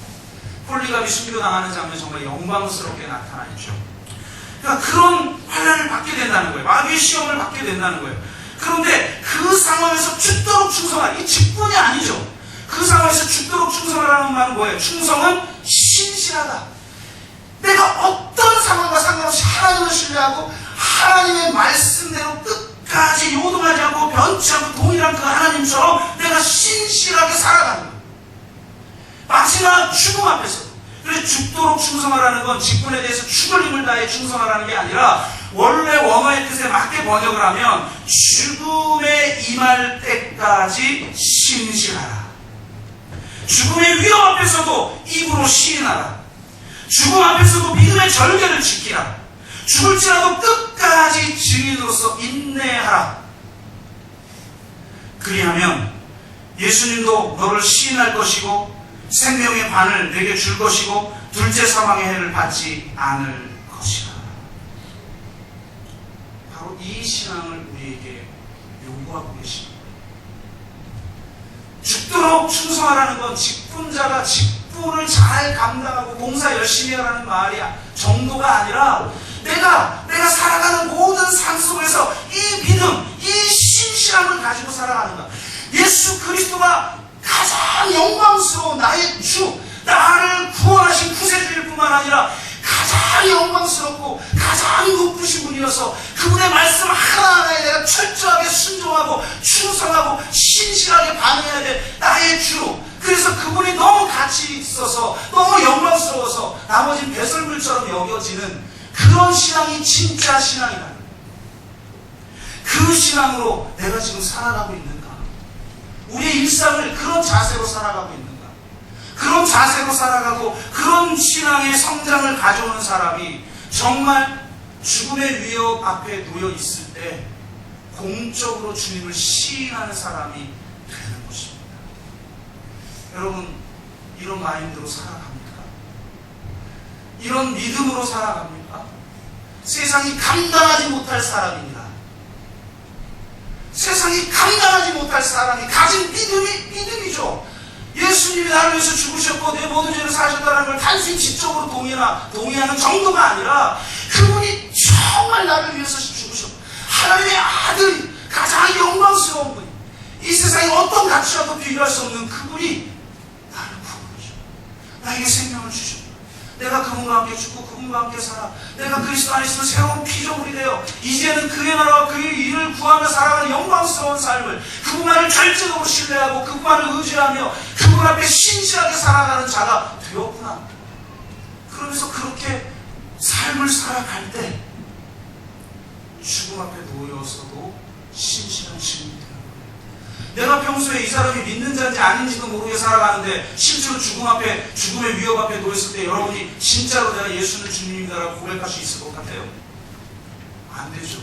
폴리갑이 순교당하는 장면이 정말 영광스럽게 나타나 있죠. 그러니까 그런 환난을 받게 된다는 거예요. 마귀의 시험을 받게 된다는 거예요. 그런데 그 상황에서 죽도록 충성하라. 이 직분이 아니죠. 그 상황에서 죽도록 충성하라는 말은 뭐예요? 충성은 신실하다. 내가 어떤 상황과 상관없이 하나님을 신뢰하고 하나님의 말씀대로 끝까지 요동하지 않고 변치 않고 동일한 그 하나님처럼 내가 신실하게 살아가는 거예요. 마지막 죽음 앞에서. 그래서 죽도록 충성하라는 건 직분에 대해서 죽을 힘을 다해 충성하라는 게 아니라 원래 원어의 뜻에 맞게 번역을 하면 죽음에 임할 때까지 신실하라. 죽음의 위험 앞에서도 입으로 시인하라. 죽음 앞에서도 믿음의 절개를 지키라. 죽을지라도 끝까지 증인으로서 인내하라. 그리하면 예수님도 너를 시인할 것이고 생명의 반을 내게 줄 것이고 둘째 사망의 해를 받지 않을 것이라. 바로 이 신앙을 우리에게 요구하고 계십니다. 죽도록 충성하라는 건 직분자가 직분을 잘 감당하고 봉사 열심히 하라는 말이 정도가 아니라 내가 살아가는 모든 삶 속에서 이 믿음, 이 신실함을 가지고 살아가는가. 예수 그리스도가 가장 영광스러운 나의 주, 나를 구원하신 구세주일 뿐만 아니라 가장 영광스럽고 가장 높으신 분이어서 그분의 말씀 하나하나에 내가 철저하게 순종하고 충성하고 신실하게 반응해야 될 나의 주. 그래서 그분이 너무 가치 있어서 너무 영광스러워서 나머지는 배설물처럼 여겨지는 그런 신앙이 진짜 신앙이다. 그 신앙으로 내가 지금 살아가고 있는가? 우리의 일상을 그런 자세로 살아가고 있는가? 그런 자세로 살아가고 그런 신앙의 성장을 가져오는 사람이 정말 죽음의 위협 앞에 놓여 있을 때 공적으로 주님을 시인하는 사람이 되는 것입니다. 여러분, 이런 마인드로 살아갑니까? 이런 믿음으로 살아갑니까? 세상이 감당하지 못할 사람입니다. 세상이 감당하지 못할 사람이 가진 믿음이죠. 예수님이 나를 위해서 죽으셨고 내 모든 죄를 사셨다는 걸 단순히 지적으로 동의하는 정도가 아니라 그분이 정말 나를 위해서 죽으셨고 하나님의 아들이 가장 영광스러운 분이 이 세상에 어떤 가치와도 비교할 수 없는 그분이 나를 구원하셨고 나에게 생명을 주셨고 내가 그분과 함께 죽고 그분과 함께 살아 내가 그리스도 안에 있으면 새로운 피조물이 되어 이제는 그의 나라와 그의 일을 구하며 살아가는 영광스러운 삶을 그분만을 절제적으로 신뢰하고 그분만을 의지하며 그분 앞에 신실하게 살아가는 자가 되었구나. 그러면서 그렇게 삶을 살아갈 때 죽음 앞에 놓여서도 신실한 증인이 되는 거예요. 내가 평소에 이 사람이 믿는 자인지 아닌지도 모르게 살아가는데 실제로 죽음의 위협 앞에 놓였을 때 여러분이 진짜로 내가 예수는 주님입니다라고 고백할 수 있을 것 같아요? 안 되죠.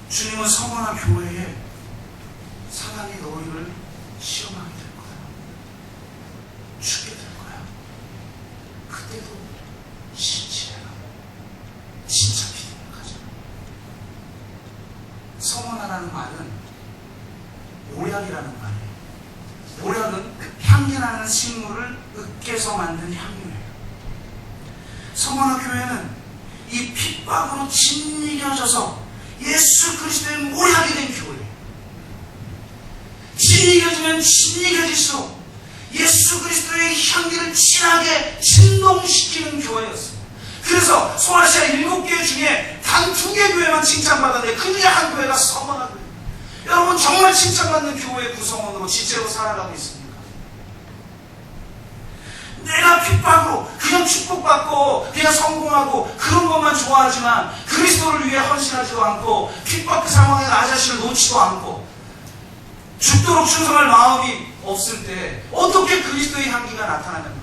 주님은 성원한 교회에 사단이 너희를 시험하게 될 거야. 죽게 될 거야. 그때도 신실해라. 진짜 믿음을 가져. 성원하라는 말은 모략이라는 말이에요. 모략은 향기나는 식물을 으깨서 만든 향유예요. 성원한 교회는 이 핍박으로 짓이겨져서 예수 그리스도의 모략이 된 교회예요. 짓이겨지면 짓이겨질수록 예수 그리스도의 향기를 진하게 진동시키는 교회였어요. 그래서 소아시아 7개 중에 단 2개 교회만 칭찬받았는데 그 중에 한 교회가 서머나 교회. 여러분 정말 칭찬받는 교회 구성원으로 지체로 살아가고 있습니까? 내가 핍박으로 그냥 축복받고 그냥 성공하고 그런 것만 좋아하지만 그리스도를 위해 헌신하지도 않고 핍박 그 상황에 나 자신을 놓지도 않고 죽도록 충성할 마음이 없을 때 어떻게 그리스도의 향기가 나타나는 거예요?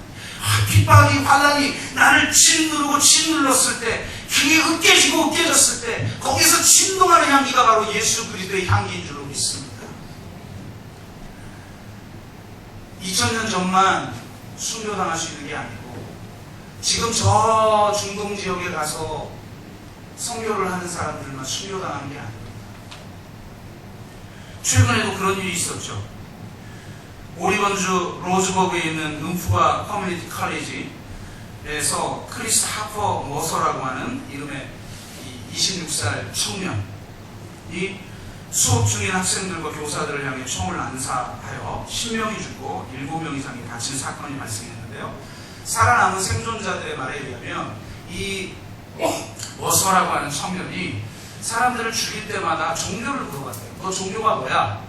핍박이 환난이 나를 짓누르고 짓눌렀을 때 그게 으깨지고 으깨졌을 때 거기서 진동하는 향기가 바로 예수 그리스도의 향기인 줄로 믿습니다. 2000년 전만 순교당할 수 있는 게 아니고 지금 저 중동 지역에 가서 선교를 하는 사람들만 순교당하는 게 아닙니다. 최근에도 그런 일이 있었죠. 오리건주 로즈버그에 있는 음프바 커뮤니티 칼리지에서 크리스 하퍼 머서라고 하는 이름의 26살 청년이 수업 중인 학생들과 교사들을 향해 총을 난사하여 10명이 죽고 7명 이상이 다친 사건이 발생했는데요. 살아남은 생존자들의 말에 의하면 이 머서라고 하는 청년이 사람들을 죽일 때마다 종교를 물어봤대요. 너 종교가 뭐야?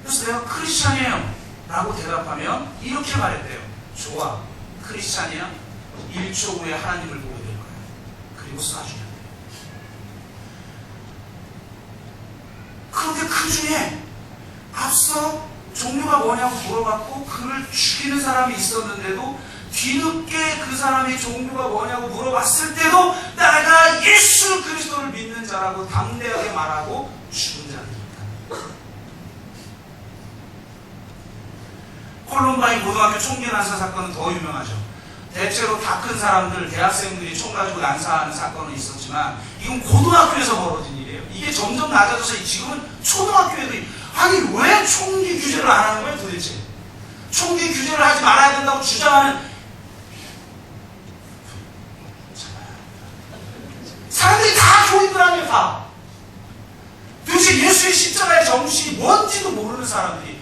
그래서 내가 크리스찬이에요 라고 대답하면 이렇게 말했대요. 좋아, 크리스찬이야? 1초 후에 하나님을 보게 될 거야. 그리고 쏴주면 그런데 그 중에 앞서 종교가 뭐냐고 물어봤고 그를 죽이는 사람이 있었는데도 뒤늦게 그 사람이 종교가 뭐냐고 물어봤을 때도 내가 예수 그리스도를 믿는 자라고 담대하게 말하고 죽은 자들입니다. 콜럼바인 고등학교 총기 난사 사건은 더 유명하죠. 대체로 다 큰 사람들, 대학생들이 총 가지고 난사하는 사건은 있었지만 이건 고등학교에서 벌어진 일이에요. 이게 점점 낮아져서 지금은 초등학교에도 아니 왜 총기 규제를 안 하는 거예요 도대체? 총기 규제를 하지 말아야 된다고 주장하는 사람들이 다 교인들 아니에요. 다 도대체 예수의 십자가의 정신이 뭔지도 모르는 사람들이.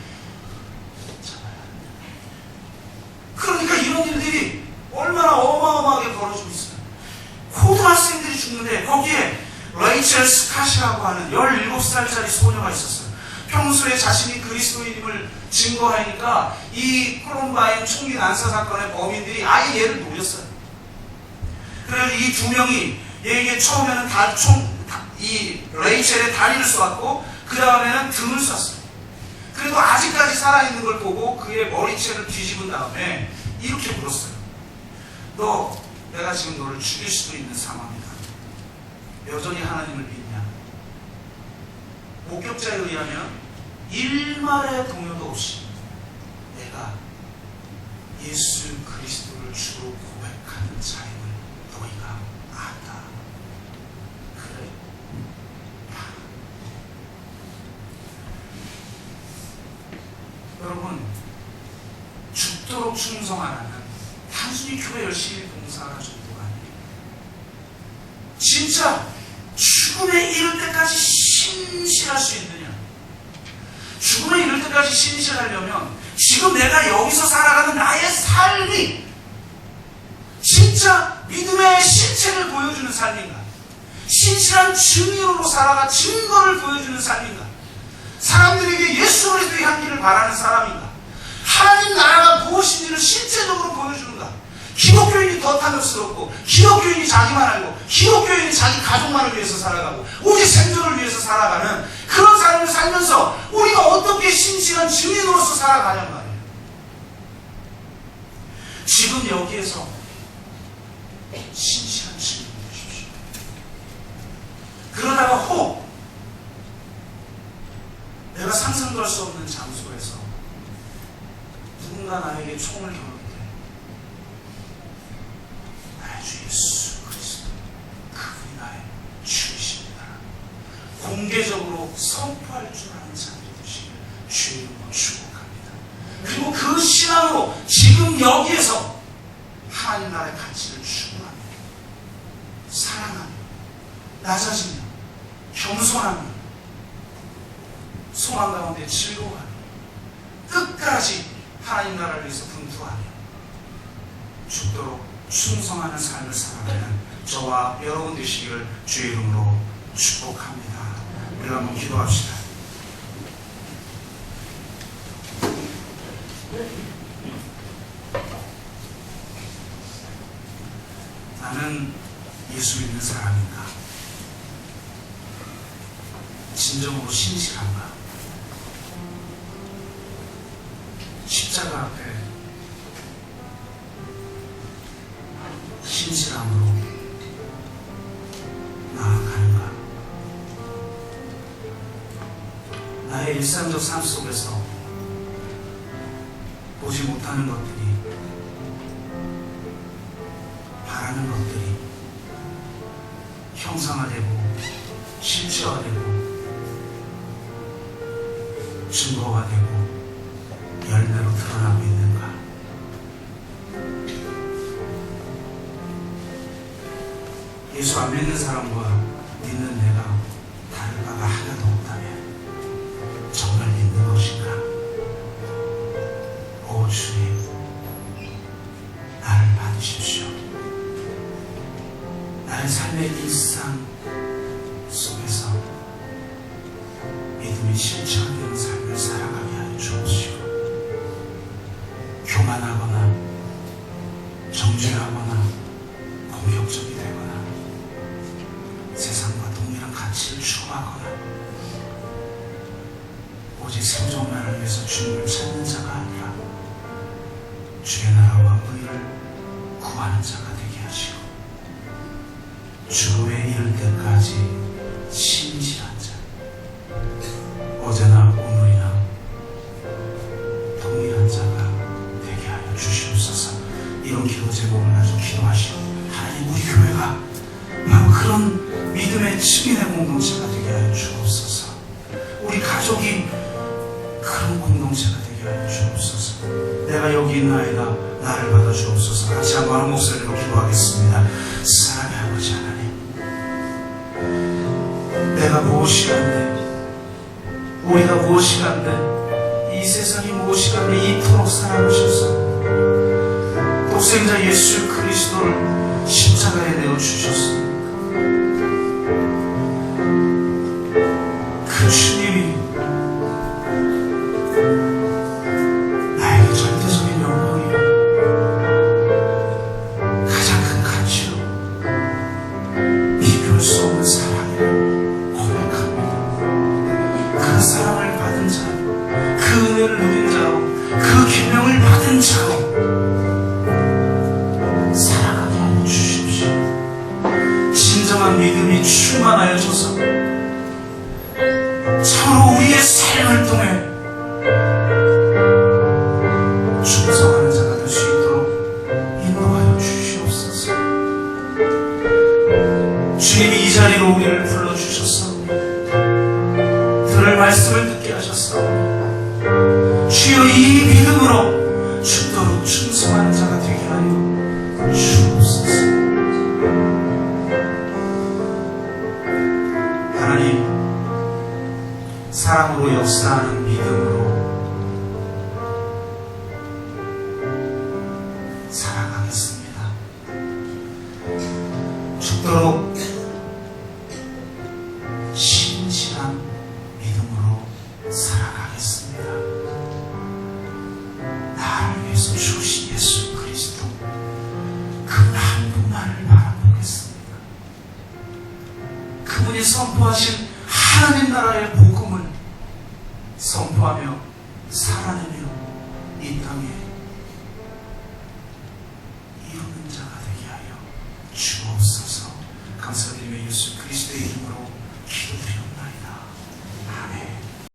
그러니까 이런 일들이 얼마나 어마어마하게 벌어지고 있어요. 고등학생들이 죽는데 거기에 레이첼 스캇이라고 하는 17살짜리 소녀가 있었어요. 평소에 자신이 그리스도인임을 증거하니까 이 콜럼바인 총기 난사 사건의 범인들이 아예 얘를 노렸어요. 그래서 이 두 명이 얘에게 처음에는 이 레이첼의 다리를 쏘았고 그 다음에는 등을 쐈어요. 그래도 아직까지 살아있는 걸 보고 그의 머리채를 뒤집은 다음에 이렇게 물었어요. 너 내가 지금 너를 죽일 수도 있는 상황이다. 여전히 하나님을 믿냐? 목격자에 의하면 일말의 동요도 없이 내가 예수 그리스도를 주로 고백하는 자임을 너희가 안다. 그래? 여러분, 죽도록 충성하라는 단순히 교회 열심히 봉사하는 정도가 아니에요. 진짜 죽음에 이를 때까지 신실할 수 있느냐? 죽음에 이를 때까지 신실하려면 지금 내가 여기서 살아가는 나의 삶이 진짜 믿음의 실체를 보여주는 삶인가? 신실한 증인으로 살아가 증거를 보여주는 삶인가? 사람들에게 예수 그리스도의 향기를 바라는 사람인가? 하나님 나라가 무엇인지를 실제적으로 보여주는가? 기독교인이 더 탐욕스럽고 기독교인이 자기만 알고 기독교인이 자기 가족만을 위해서 살아가고 오직 생존을 위해서 살아가는 그런 삶을 살면서 우리가 어떻게 신실한 증인으로서 살아가냔 말이에요. 지금 여기에서 신실한 증인이 되십시오. 그러다가 혹 내가 상상도 할 수 없는 장소에서 누군가 나에게 총을 겨룰 때 나의 주 예수 그리스도 그분이 나의 주이십니다. 공개적으로 선포할 줄 아는 자들이 되시길 주의 이름으로 축복합니다. 그리고 그 신앙으로 지금 여기에서 하나님 나라의 가치를 추구하며 사랑하며 낮아지며 겸손하며 소망 가운데 즐거워하며 끝까지 하나님 나라를 위해서 분투하며 죽도록 충성하는 삶을 살아가는 저와 여러분 되시기를 주의 이름으로 축복합니다. 우리 한번 기도합시다. 나는 예수 믿는 사람인가? 진정으로 신실한가? 십자가 앞에 신실함으로 나아가는가? 나의 일상적 삶 속에서 보지 못하는 것들이 바라는 것들이 형상화되고 실체화되고 증거가 되고 열매로 드러나고 있는가? 예수 안 믿는 사람과 믿는 내가 다를 바가 하나도 없다면 정말 믿는 것인가? 오 주님, 나를 받으십시오. 나의 삶의 일상 속에서 믿음이 실체화되는 삶을 살아가게 하여 주옵시고, 교만하거나 정죄하거나 공격적이 되거나 세상과 동일한 가치를 추구하거나 오직 생존만을 위해서 주님을 찾는 자가 아니라 주의 나라와 의를 구하는 자가 되게 하시고, 주에 이를 때까지 신실한 자, 어제나 오늘이나 동일한 자가 되게 하여 주시옵소서. 이런 기도 제목을 가지고 기도하시오. 하나님, 우리 교회가 바로 그런 믿음의 증인의 공동체가 되게 하여 주옵소서. 우리 가족이 그런 공동체가 되게 하여 주옵소서. 내가 여기 있나이다, 나를 받아 주옵소서. 같이 한번 한 목소리로 기도하겠습니다. 사랑의 아버지 하나님, 내가 무엇이 간데, 우리가 무엇이 간데, 이 세상이 무엇이 간데 이토록 사랑하셔서 독생자 예수 그리스도를 십자가에 내어주셨습니다. 그 주님이 나에게 절대적인 영광이요, 가장 큰 가치로 비교할 수 없는 사랑이라고 고백합니다. 그 사랑을 받은 자, 그 은혜를 누린 자로, 그 계명을 받은 자로 살아가게 하여 주십시오. 진정한 믿음이 충만하여져서 서로 우리의 삶을 통해 충성하는 자가 될 수 있도록 인도하여 주시옵소서. 주님이 이 자리로 우리를 불러주셨사오니 들을 말씀을 듣게 하셨사오니 주여, 이 믿음으로 죽도록 충성하는 자가 되게 하여 주옵소서. 하나님, 사랑으로 역사하는 믿음으로 살아가겠습니다. 죽도록 신실한 믿음으로 살아가겠습니다. 나를 위해서 주신 예수 그리스도, 그분 한 분만을 바라보겠습니다. 그분이 선포하신 하나님 나라의 복음을 선포하며 살아내며 이 땅에